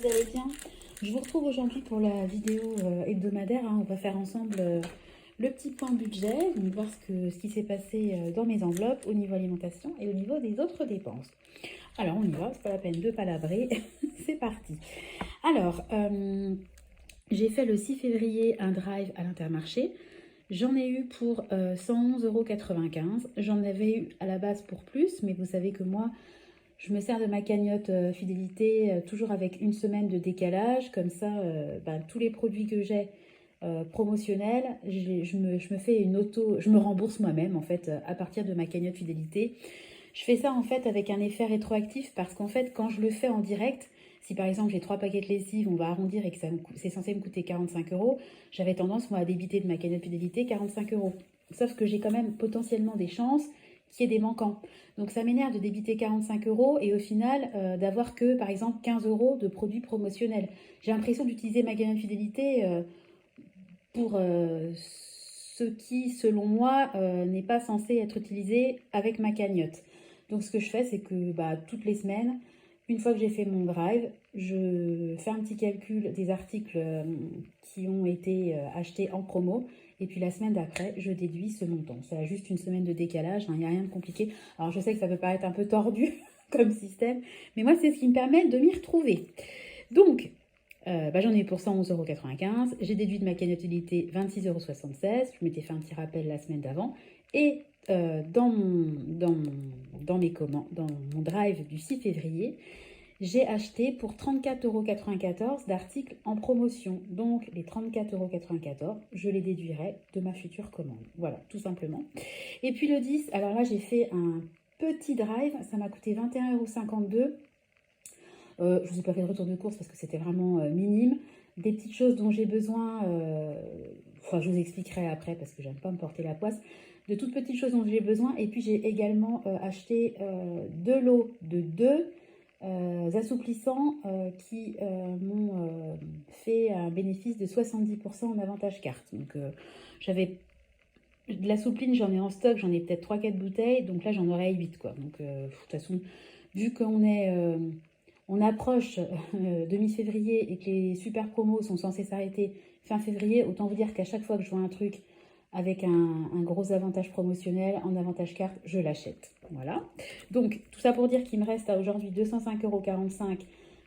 vous allez bien? Je vous retrouve aujourd'hui pour la vidéo hebdomadaire, hein. On va faire ensemble le petit point budget, donc voir ce qui s'est passé dans mes enveloppes au niveau alimentation et au niveau des autres dépenses. Alors on y va, c'est pas la peine de palabrer, c'est parti. Alors, j'ai fait le 6 février un drive à l'Intermarché. J'en ai eu pour 111,95 €. J'en avais eu à la base pour plus, mais vous savez que moi, je me sers de ma cagnotte fidélité toujours avec une semaine de décalage. Comme ça, tous les produits que j'ai promotionnels, je me fais une auto, je me rembourse moi-même en fait à partir de ma cagnotte fidélité. Je fais ça en fait avec un effet rétroactif parce qu'en fait, quand je le fais en direct, si par exemple j'ai 3 paquets de lessive, on va arrondir et que c'est censé me coûter 45 €, j'avais tendance moi à débiter de ma cagnotte fidélité 45 €. Sauf que j'ai quand même potentiellement des chances qu'il y ait des manquants. Donc ça m'énerve de débiter 45 € et au final d'avoir que par exemple 15 € de produits promotionnels. J'ai l'impression d'utiliser ma cagnotte fidélité pour ce qui, selon moi, n'est pas censé être utilisé avec ma cagnotte. Donc ce que je fais, c'est que toutes les semaines, une fois que j'ai fait mon drive, je fais un petit calcul des articles qui ont été achetés en promo. Et puis la semaine d'après, je déduis ce montant. C'est juste une semaine de décalage, hein, il n'y a rien de compliqué. Alors je sais que ça peut paraître un peu tordu comme système, mais moi c'est ce qui me permet de m'y retrouver. Donc, j'en ai eu pour 111,95 €. J'ai déduit de ma cagnotte utilité 26,76 €. Je m'étais fait un petit rappel la semaine d'avant. Et dans mon drive du 6 février, j'ai acheté pour 34,94 € d'articles en promotion. Donc les 34,94 €, je les déduirai de ma future commande. Voilà, tout simplement. Et puis le 10, alors là j'ai fait un petit drive, ça m'a coûté 21,52 €. Je ne vous ai pas fait de retour de course parce que c'était vraiment minime. Des petites choses dont j'ai besoin, je vous expliquerai après parce que j'aime pas me porter la poisse. De toutes petites choses dont j'ai besoin. Et puis j'ai également acheté 2 lots de 2 assouplissants qui m'ont fait un bénéfice de 70% en avantage carte. Donc j'avais de la soupline, j'en ai en stock, j'en ai peut-être 3-4 bouteilles. Donc là j'en aurai 8 quoi. Donc de toute façon, vu on approche de mi-février et que les super promos sont censés s'arrêter fin février, autant vous dire qu'à chaque fois que je vois un truc avec un gros avantage promotionnel en avantage carte, je l'achète. Voilà. Donc, tout ça pour dire qu'il me reste à aujourd'hui 205,45 €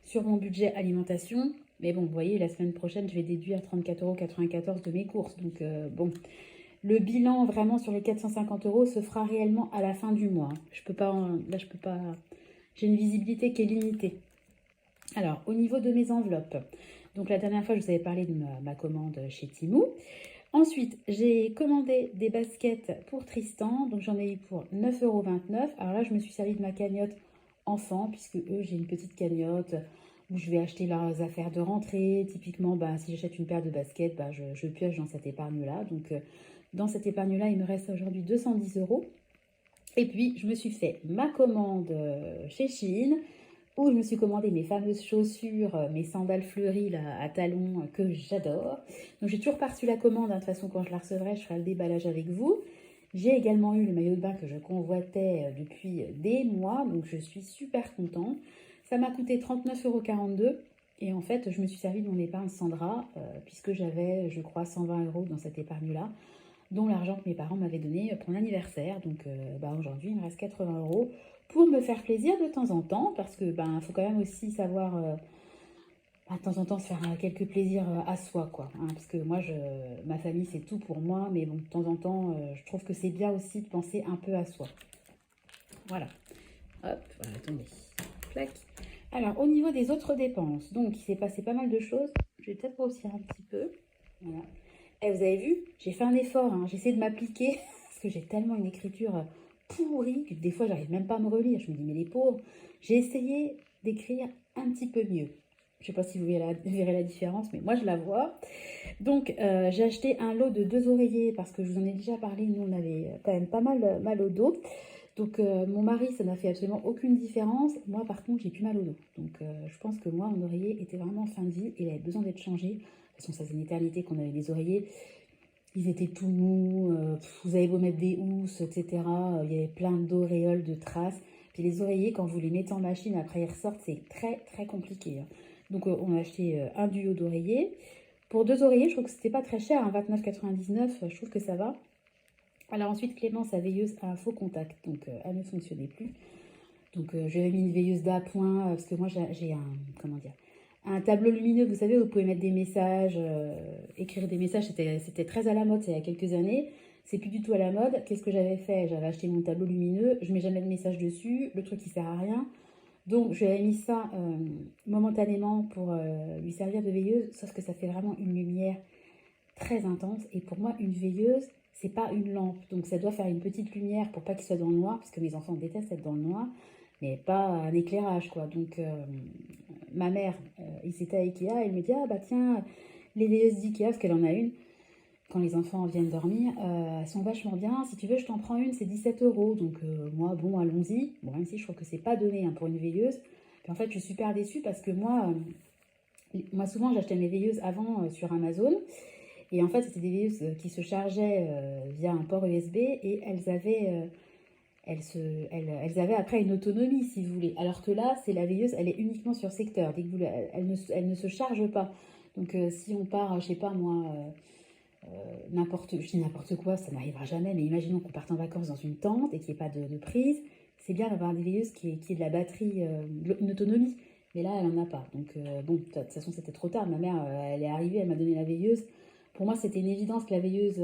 sur mon budget alimentation. Mais bon, vous voyez, la semaine prochaine, je vais déduire 34,94 € de mes courses. Donc, bon, le bilan vraiment sur les 450 € se fera réellement à la fin du mois. Je peux pas, là, je peux pas. J'ai une visibilité qui est limitée. Alors, au niveau de mes enveloppes, donc la dernière fois, je vous avais parlé de ma commande chez Temu. Ensuite, j'ai commandé des baskets pour Tristan, donc j'en ai eu pour 9,29 €. Alors là, je me suis servi de ma cagnotte enfant, puisque eux, j'ai une petite cagnotte où je vais acheter leurs affaires de rentrée. Typiquement, si j'achète une paire de baskets, je pioche dans cette épargne-là. Donc, dans cette épargne-là, il me reste aujourd'hui 210 €. Et puis, je me suis fait ma commande chez Shein, où je me suis commandé mes fameuses chaussures, mes sandales fleuries là, à talons que j'adore. Donc j'ai toujours pas reçu la commande, hein. De toute façon quand je la recevrai, je ferai le déballage avec vous. J'ai également eu le maillot de bain que je convoitais depuis des mois, donc je suis super contente. Ça m'a coûté 39,42 € et en fait je me suis servi de mon épargne Sandra, puisque j'avais je crois 120 € dans cette épargne-là, dont l'argent que mes parents m'avaient donné pour l'anniversaire. Donc aujourd'hui il me reste 80 € pour me faire plaisir de temps en temps, parce que faut quand même aussi savoir de temps en temps se faire quelques plaisirs à soi quoi, hein, parce que moi ma famille c'est tout pour moi, mais bon de temps en temps je trouve que c'est bien aussi de penser un peu à soi. Voilà, hop, voilà, attendez, clac. Alors au niveau des autres dépenses, donc il s'est passé pas mal de choses, je vais peut-être grossir un petit peu, voilà. Et vous avez vu, j'ai fait un effort, hein, j'essaie de m'appliquer parce que j'ai tellement une écriture pourrie que des fois j'arrive même pas à me relire. Je me dis mais les pauvres, j'ai essayé d'écrire un petit peu mieux. Je sais pas si vous verrez la différence, mais moi je la vois. Donc j'ai acheté un lot de 2 oreillers parce que je vous en ai déjà parlé, nous on avait quand même pas mal au dos. Donc mon mari, ça n'a fait absolument aucune différence. Moi par contre j'ai plus mal au dos. Donc je pense que moi mon oreiller était vraiment en fin de vie et il avait besoin d'être changé. De toute façon ça faisait une éternité qu'on avait des oreillers. Ils étaient tout mous, vous avez beau mettre des housses, etc. Il y avait plein d'auréoles, de traces. Puis les oreillers, quand vous les mettez en machine, après ils ressortent, c'est très très compliqué, hein. Donc on a acheté un duo d'oreillers. Pour 2 oreillers, je trouve que c'était pas très cher, hein, 29,99, je trouve que ça va. Alors ensuite, Clément, sa veilleuse a un faux contact, donc elle ne fonctionnait plus. Donc je lui ai mis une veilleuse d'appoint, parce que moi j'ai un, comment dire, un tableau lumineux, vous savez, où vous pouvez mettre des messages, écrire des messages, c'était très à la mode, c'est il y a quelques années. C'est plus du tout à la mode. Qu'est-ce que j'avais fait? J'avais acheté mon tableau lumineux, je mets jamais de message dessus, le truc il sert à rien. Donc je lui avais mis ça momentanément pour lui servir de veilleuse, sauf que ça fait vraiment une lumière très intense. Et pour moi, une veilleuse, c'est pas une lampe. Donc ça doit faire une petite lumière pour pas qu'il soit dans le noir, parce que mes enfants détestent être dans le noir, mais pas un éclairage, quoi. Donc ma mère, ils étaient à Ikea, elle me dit, ah bah tiens, les veilleuses d'Ikea, parce qu'elle en a une, quand les enfants viennent dormir, elles sont vachement bien. Si tu veux, je t'en prends une, c'est 17 €. Donc moi, bon, allons-y. Bon, même si je trouve que c'est pas donné, hein, pour une veilleuse. Puis en fait, je suis super déçue parce que moi souvent, j'achetais mes veilleuses avant sur Amazon. Et en fait, c'était des veilleuses qui se chargeaient via un port USB et elles avaient après une autonomie, si vous voulez. Alors que là, c'est la veilleuse, elle est uniquement sur secteur. Dès que elle ne se charge pas. Donc si on part, je sais pas moi, je dis n'importe quoi, ça n'arrivera jamais, mais imaginons qu'on parte en vacances dans une tente et qu'il n'y ait pas de prise, c'est bien d'avoir des veilleuses qui aient de la batterie, une autonomie. Mais là, elle n'en a pas. Donc bon, de toute façon, c'était trop tard. Ma mère, elle est arrivée, elle m'a donné la veilleuse. Pour moi, c'était une évidence que la veilleuse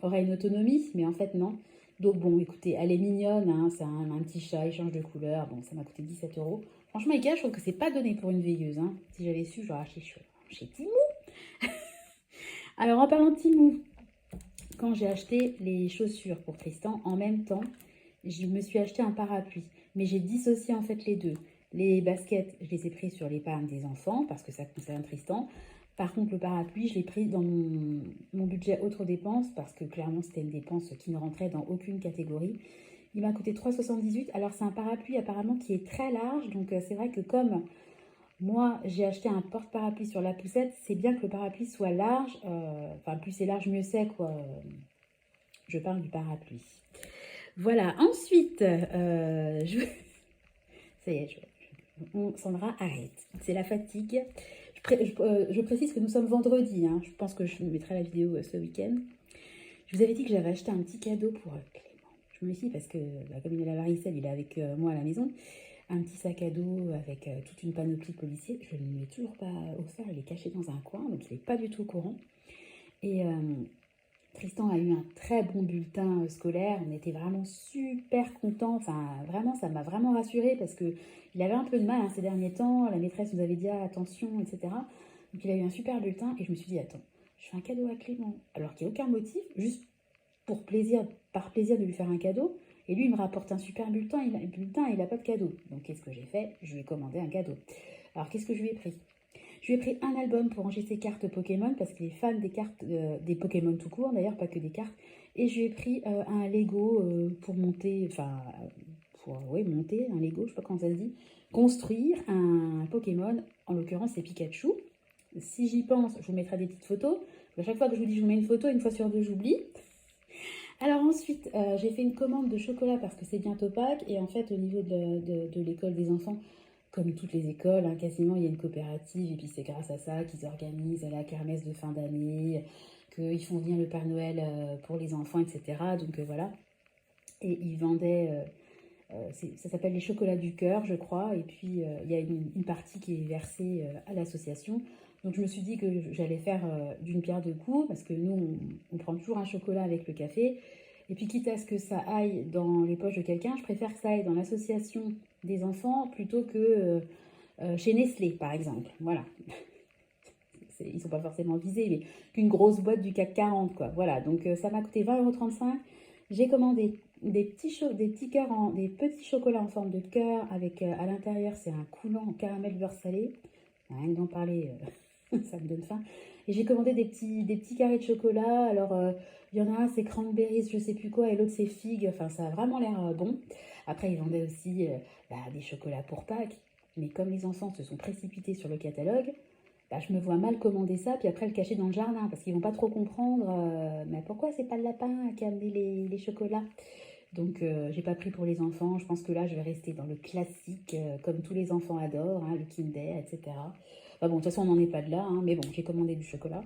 aurait une autonomie, mais en fait, non. Donc bon, écoutez, elle est mignonne, hein, c'est un petit chat, il change de couleur. Bon, ça m'a coûté 17 €. Franchement, Ikea, je trouve que c'est pas donné pour une veilleuse, hein. Si j'avais su, j'aurais acheté chez Timo. Alors, en parlant de Timo, quand j'ai acheté les chaussures pour Tristan, en même temps, je me suis acheté un parapluie. Mais j'ai dissocié en fait les deux. Les baskets, je les ai pris sur l'épargne des enfants parce que ça concerne Tristan. Par contre, le parapluie, je l'ai pris dans mon budget autres dépenses parce que clairement, c'était une dépense qui ne rentrait dans aucune catégorie. Il m'a coûté 3,78 €. Alors, c'est un parapluie apparemment qui est très large. Donc, c'est vrai que comme moi, j'ai acheté un porte-parapluie sur la poussette, c'est bien que le parapluie soit large. Enfin, plus c'est large, mieux c'est, quoi. Je parle du parapluie. Voilà, ensuite, ça y est, Sandra, arrête. C'est la fatigue. Je précise que nous sommes vendredi, hein. Je pense que je mettrai la vidéo ce week-end. Je vous avais dit que j'avais acheté un petit cadeau pour Clément. Je me suis dit, parce que comme il a la varicelle, il est avec moi à la maison, un petit sac à dos avec toute une panoplie de policiers. Je ne lui ai toujours pas offert, il est caché dans un coin, donc il n'est pas du tout au courant. Et Tristan a eu un très bon bulletin scolaire, on était vraiment super contents, enfin vraiment ça m'a vraiment rassurée parce que il avait un peu de mal, hein, ces derniers temps, la maîtresse nous avait dit ah, attention, etc. Donc il a eu un super bulletin et je me suis dit attends, je fais un cadeau à Clément alors qu'il n'y a aucun motif, juste pour plaisir, par plaisir de lui faire un cadeau, et lui il me rapporte un super bulletin, il n'a pas de cadeau. Donc qu'est-ce que j'ai fait? Je lui ai commandé un cadeau. Alors qu'est-ce que je lui ai pris? Je lui ai pris un album pour ranger ses cartes Pokémon, parce qu'il est fan des cartes, des Pokémon tout court, d'ailleurs, pas que des cartes. Et je lui ai pris un Lego pour monter, enfin, pour monter un Lego, je sais pas comment ça se dit, construire un Pokémon, en l'occurrence c'est Pikachu. Si j'y pense, je vous mettrai des petites photos. À chaque fois que je vous dis je vous mets une photo, une fois sur deux j'oublie. Alors ensuite, j'ai fait une commande de chocolat parce que c'est bientôt Pâques. Et en fait, au niveau de l'école des enfants, comme toutes les écoles, hein, quasiment, il y a une coopérative. Et puis c'est grâce à ça qu'ils organisent la kermesse de fin d'année, qu'ils font venir le Père Noël pour les enfants, etc. Donc voilà. Et ils vendaient, ça s'appelle les chocolats du cœur, je crois. Et puis il y a une partie qui est versée à l'association. Donc je me suis dit que j'allais faire d'une pierre deux coups, parce que nous, on prend toujours un chocolat avec le café. Et puis quitte à ce que ça aille dans les poches de quelqu'un, je préfère que ça aille dans l'association des enfants plutôt que chez Nestlé, par exemple. Voilà. Ils ne sont pas forcément visés, mais qu'une grosse boîte du CAC 40, quoi. Voilà, donc ça m'a coûté 20,35 €. J'ai commandé des petits chocolats en forme de cœur avec à l'intérieur, c'est un coulant en caramel beurre salé. Rien que d'en parler, ça me donne faim. Et j'ai commandé des petits carrés de chocolat. Alors, il y en a un, c'est cranberries, je sais plus quoi, et l'autre, c'est figues. Enfin, ça a vraiment l'air bon. Après, ils vendaient aussi des chocolats pour Pâques. Mais comme les enfants se sont précipités sur le catalogue, je me vois mal commander ça, puis après le cacher dans le jardin, parce qu'ils vont pas trop comprendre. Mais pourquoi c'est pas le lapin qui a amené les chocolats? Donc, j'ai pas pris pour les enfants. Je pense que là, je vais rester dans le classique, comme tous les enfants adorent, hein, le Kinder, etc. Bah bon, de toute façon, on n'en est pas de là, hein, mais bon, j'ai commandé du chocolat.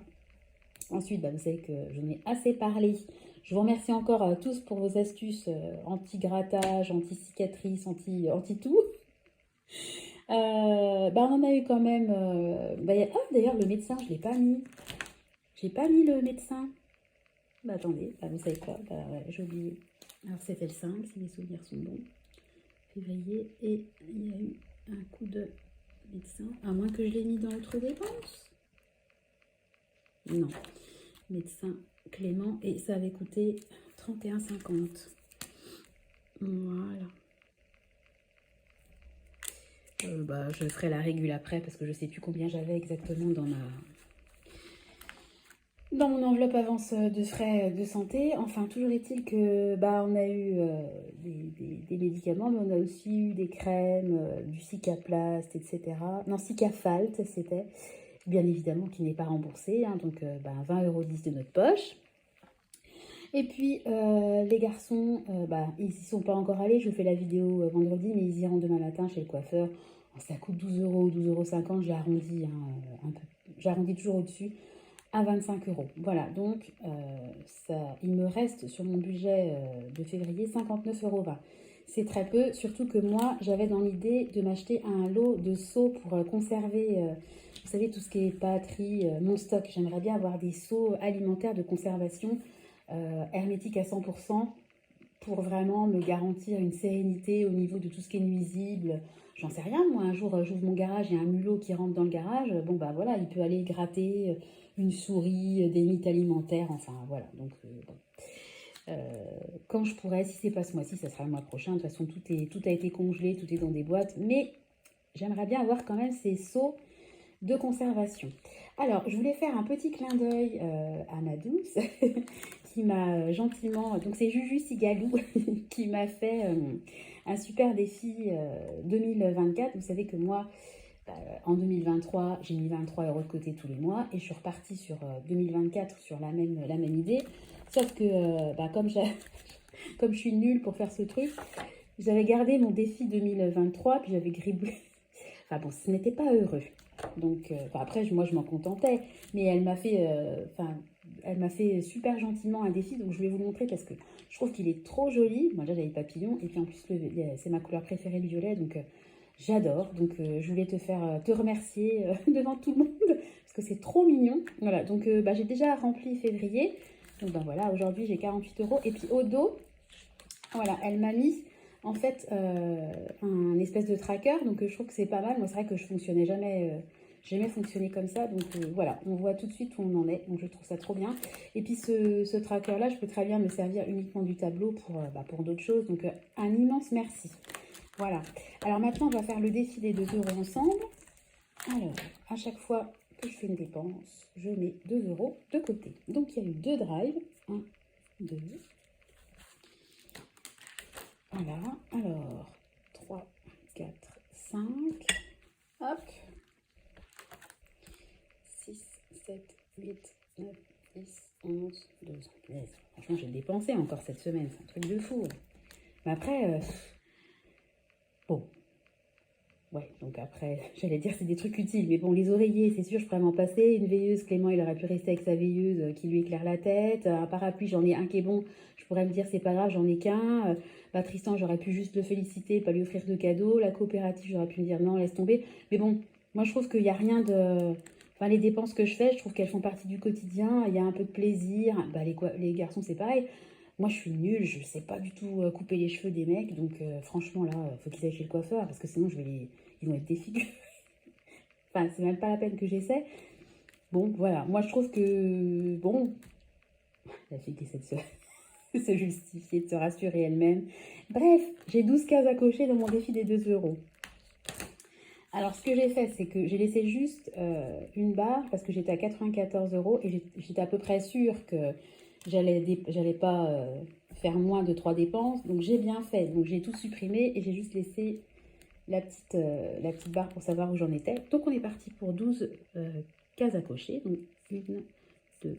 Ensuite, bah, vous savez que j'en ai assez parlé. Je vous remercie encore tous pour vos astuces anti-grattage, anti-cicatrice, anti-tout. Bah, on en a eu quand même... oh, d'ailleurs, le médecin, je ne l'ai pas mis. J'ai pas mis le médecin. Bah, attendez, bah, vous savez quoi, bah, ouais, j'ai oublié. Alors, c'était le 5, si mes souvenirs sont bons. Février, et il y a eu un coup de médecin. À moins que je l'ai mis dans l'autre dépense. Non. Médecin Clément, et ça avait coûté 31,50. Voilà. Bah, je ferai la régule après parce que je sais plus combien j'avais exactement dans mon enveloppe avance de frais de santé. Enfin, toujours est-il que bah, on a eu des médicaments, mais on a aussi eu des crèmes, du Cicaplast, etc. Non, Cicafalt, c'était bien évidemment qui n'est pas remboursé, hein, donc 20,10 € de notre poche. Et puis les garçons, ils n'y sont pas encore allés, je vous fais la vidéo vendredi, mais ils iront demain matin chez le coiffeur. Ça coûte 12 €, 12,50 €, j'ai arrondi un peu, j'arrondis toujours au-dessus, à 25 €. Voilà, donc il me reste sur mon budget de février 59,20 €. C'est très peu, surtout que moi, j'avais dans l'idée de m'acheter un lot de seaux pour conserver, vous savez, tout ce qui est pâtes, riz, mon stock. J'aimerais bien avoir des seaux alimentaires de conservation hermétiques à 100%, pour vraiment me garantir une sérénité au niveau de tout ce qui est nuisible. J'en sais rien, moi, un jour, j'ouvre mon garage, il y a un mulot qui rentre dans le garage, bon, bah voilà, il peut aller gratter une souris, des mythes alimentaires, enfin, voilà. Donc, bon. Quand je pourrai, si c'est pas ce mois-ci, ça sera le mois prochain. De toute façon, tout a été congelé, tout est dans des boîtes, mais j'aimerais bien avoir quand même ces seaux de conservation. Alors, je voulais faire un petit clin d'œil à ma douce qui m'a gentiment, donc c'est Juju Sigalou qui m'a fait un super défi 2024. Vous savez que moi, en 2023, j'ai mis 23 € de côté tous les mois et je suis repartie sur 2024 sur la même idée. Sauf que comme je suis nulle pour faire ce truc, j'avais gardé mon défi 2023 puis j'avais gribbé. Enfin bon, ce n'était pas heureux. Donc, après, moi, je m'en contentais. Mais elle m'a fait super gentiment un défi. Donc, je vais vous le montrer parce que je trouve qu'il est trop joli. Moi, déjà, j'avais le papillon. Et puis, en plus, c'est ma couleur préférée, le violet. Donc, j'adore. Donc, je voulais te remercier devant tout le monde parce que c'est trop mignon. Voilà. Donc, j'ai déjà rempli février. Donc, voilà, aujourd'hui, j'ai 48 €. Et puis, au dos, voilà, elle m'a mis... en fait, un espèce de tracker, donc je trouve que c'est pas mal. Moi, c'est vrai que je fonctionnais jamais fonctionné comme ça. Donc voilà, on voit tout de suite où on en est. Donc je trouve ça trop bien. Et puis ce tracker-là, je peux très bien me servir uniquement du tableau pour d'autres choses. Donc un immense merci. Voilà. Alors maintenant, on va faire le défi des 2 € ensemble. Alors, à chaque fois que je fais une dépense, je mets 2 € de côté. Donc il y a eu 2 drives. 1, 2... Voilà, alors 3, 4, 5, hop, 6, 7, 8, 9, 10, 11, 12, 13. Franchement, j'ai dépensé encore cette semaine, c'est un truc de fou. Mais après, bon, ouais, donc après, j'allais dire c'est des trucs utiles, mais bon, les oreillers, c'est sûr, je pourrais m'en passer. Une veilleuse, Clément, il aurait pu rester avec sa veilleuse qui lui éclaire la tête. Un parapluie, j'en ai un qui est bon, je pourrais me dire c'est pas grave, j'en ai qu'un. Tristan, j'aurais pu juste le féliciter, pas lui offrir de cadeau. La coopérative, j'aurais pu me dire non, laisse tomber. Mais bon, moi je trouve qu'il n'y a rien de... Enfin, les dépenses que je fais, je trouve qu'elles font partie du quotidien. Il y a un peu de plaisir. Les garçons, c'est pareil. Moi, je suis nulle, je sais pas du tout couper les cheveux des mecs. Donc, franchement, là, faut qu'ils aillent chez le coiffeur parce que sinon, ils vont être défigurés. Enfin, c'est même pas la peine que j'essaie. Bon, voilà. Moi, je trouve que... Bon, la fille qui essaie de se justifier, de se rassurer elle-même. Bref, j'ai 12 cases à cocher dans mon défi des 2 €. Alors, ce que j'ai fait, c'est que j'ai laissé juste une barre parce que j'étais à 94 € et j'étais à peu près sûre que j'allais pas faire moins de 3 dépenses. Donc, j'ai bien fait. Donc, j'ai tout supprimé et j'ai juste laissé la petite barre pour savoir où j'en étais. Donc, on est parti pour 12 cases à cocher. Donc, 1, 2,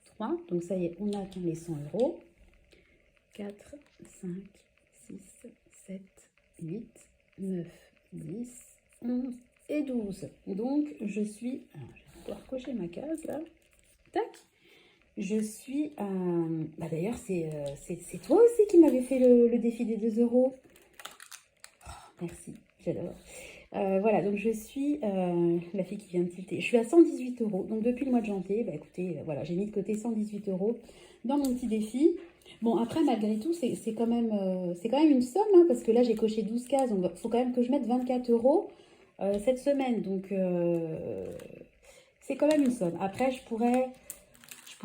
3. Donc, ça y est, on a atteint les 100 €. 4, 5, 6, 7, 8, 9, 10, 11, et 12. Donc, je suis... Alors, je vais pouvoir cocher ma case, là. Tac. Je suis... d'ailleurs, c'est toi aussi qui m'avais fait le défi des 2 euros. Oh, merci, j'adore. Voilà, donc je suis la fille qui vient de tilter. Je suis à 118 euros. Donc, depuis le mois de janvier, bah écoutez, voilà, j'ai mis de côté 118 euros dans mon petit défi. Bon, après, malgré tout, c'est quand même une somme, hein, parce que là, j'ai coché 12 cases. Donc, il faut quand même que je mette 24 euros cette semaine. Donc, c'est quand même une somme. Après, je pourrais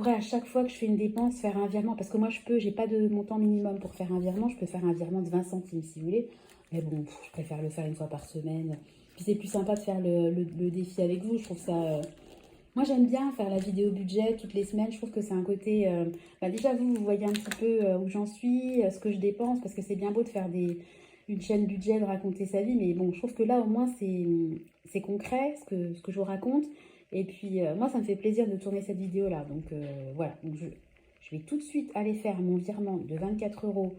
à chaque fois que je fais une dépense faire un virement. Parce que moi, j'ai pas de montant minimum pour faire un virement. Je peux faire un virement de 20 centimes si vous voulez. Mais bon, je préfère le faire une fois par semaine. Puis c'est plus sympa de faire le défi avec vous. Je trouve ça... Moi, j'aime bien faire la vidéo budget toutes les semaines. Je trouve que c'est un côté... déjà, vous voyez un petit peu où j'en suis, ce que je dépense. Parce que c'est bien beau de faire une chaîne budget, de raconter sa vie. Mais bon, je trouve que là, au moins, c'est concret, ce que je vous raconte. Et puis, moi, ça me fait plaisir de tourner cette vidéo-là. Donc, voilà. Donc, je vais tout de suite aller faire mon virement de 24 euros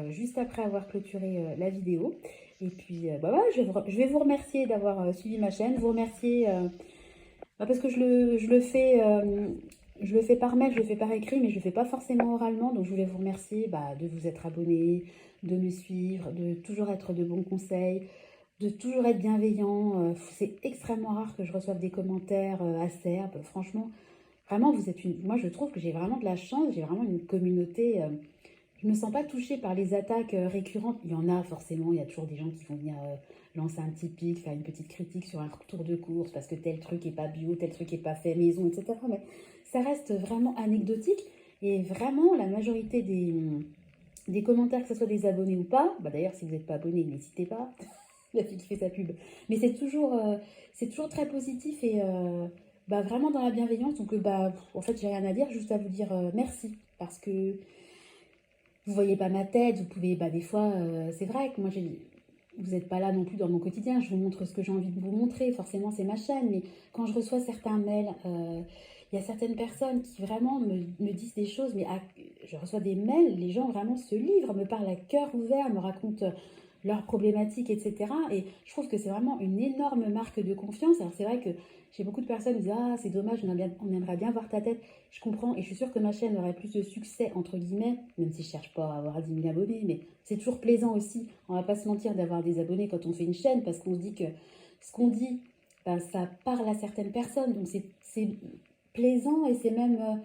juste après avoir clôturé la vidéo. Et puis, bah, voilà, je vais vous remercier d'avoir suivi ma chaîne. Vous remercier... parce que je le fais par mail, je le fais par écrit, mais je le fais pas forcément oralement. Donc, je voulais vous remercier de vous être abonné, de me suivre, de toujours être de bons conseils, de toujours être bienveillant. C'est extrêmement rare que je reçoive des commentaires acerbes. Franchement, vraiment, vous êtes moi, je trouve que j'ai vraiment de la chance. J'ai vraiment une communauté... je ne me sens pas touchée par les attaques récurrentes. Il y en a forcément, il y a toujours des gens qui vont venir lancer un petit pic, faire une petite critique sur un retour de course parce que tel truc n'est pas bio, tel truc n'est pas fait maison, etc. Mais ça reste vraiment anecdotique. Et vraiment, la majorité des commentaires, que ce soit des abonnés ou pas, d'ailleurs, si vous n'êtes pas abonné, n'hésitez pas, la fille qui fait sa pub. Mais c'est toujours très positif et vraiment dans la bienveillance. Donc, en fait, j'ai rien à dire, juste à vous dire merci. Parce que vous voyez pas ma tête, vous pouvez, des fois, c'est vrai que moi, vous n'êtes pas là non plus dans mon quotidien, je vous montre ce que j'ai envie de vous montrer, forcément c'est ma chaîne, mais quand je reçois certains mails, il y a certaines personnes qui vraiment me disent des choses, mais je reçois des mails, les gens vraiment se livrent, me parlent à cœur ouvert, me racontent leurs problématiques, etc. Et je trouve que c'est vraiment une énorme marque de confiance. Alors c'est vrai que j'ai beaucoup de personnes qui disent « Ah, c'est dommage, on aimerait bien voir ta tête ». Je comprends et je suis sûre que ma chaîne aurait plus de succès, entre guillemets, même si je ne cherche pas à avoir 10 000 abonnés, mais c'est toujours plaisant aussi, on ne va pas se mentir, d'avoir des abonnés quand on fait une chaîne, parce qu'on se dit que ce qu'on dit, ça parle à certaines personnes, donc c'est plaisant et c'est même...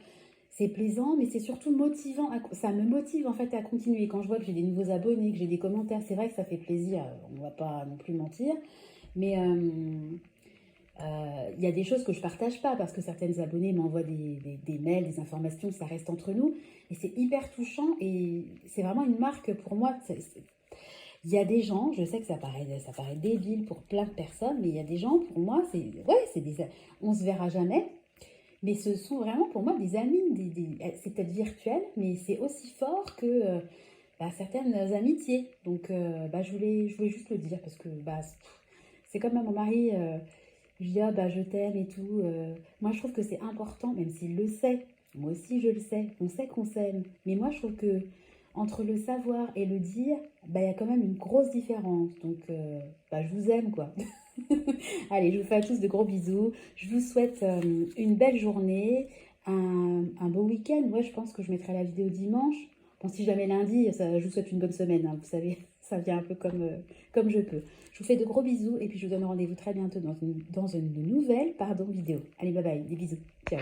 c'est plaisant, mais c'est surtout motivant. Ça me motive en fait à continuer. Quand je vois que j'ai des nouveaux abonnés, que j'ai des commentaires, c'est vrai que ça fait plaisir. On ne va pas non plus mentir. Mais il y a des choses que je ne partage pas parce que certaines abonnés m'envoient des mails, des informations, ça reste entre nous. Et c'est hyper touchant et c'est vraiment une marque pour moi. Il y a des gens, je sais que ça paraît débile pour plein de personnes, mais il y a des gens, pour moi, on se verra jamais. Mais ce sont vraiment pour moi des amis, c'est peut-être virtuel, mais c'est aussi fort que certaines amitiés. Donc je voulais juste le dire parce que c'est comme à mon mari, je dis je t'aime et tout. Moi je trouve que c'est important, même s'il le sait, moi aussi je le sais, on sait qu'on s'aime. Mais moi je trouve que entre le savoir et le dire, il y a quand même une grosse différence. Donc je vous aime quoi. Allez, je vous fais à tous de gros bisous. Je vous souhaite une belle journée, un beau week-end. Ouais, je pense que je mettrai la vidéo dimanche. Bon, si jamais lundi, je vous souhaite une bonne semaine. Hein, vous savez, ça vient un peu comme je peux. Je vous fais de gros bisous et puis je vous donne rendez-vous très bientôt dans une nouvelle vidéo. Allez, bye bye, des bisous. Ciao.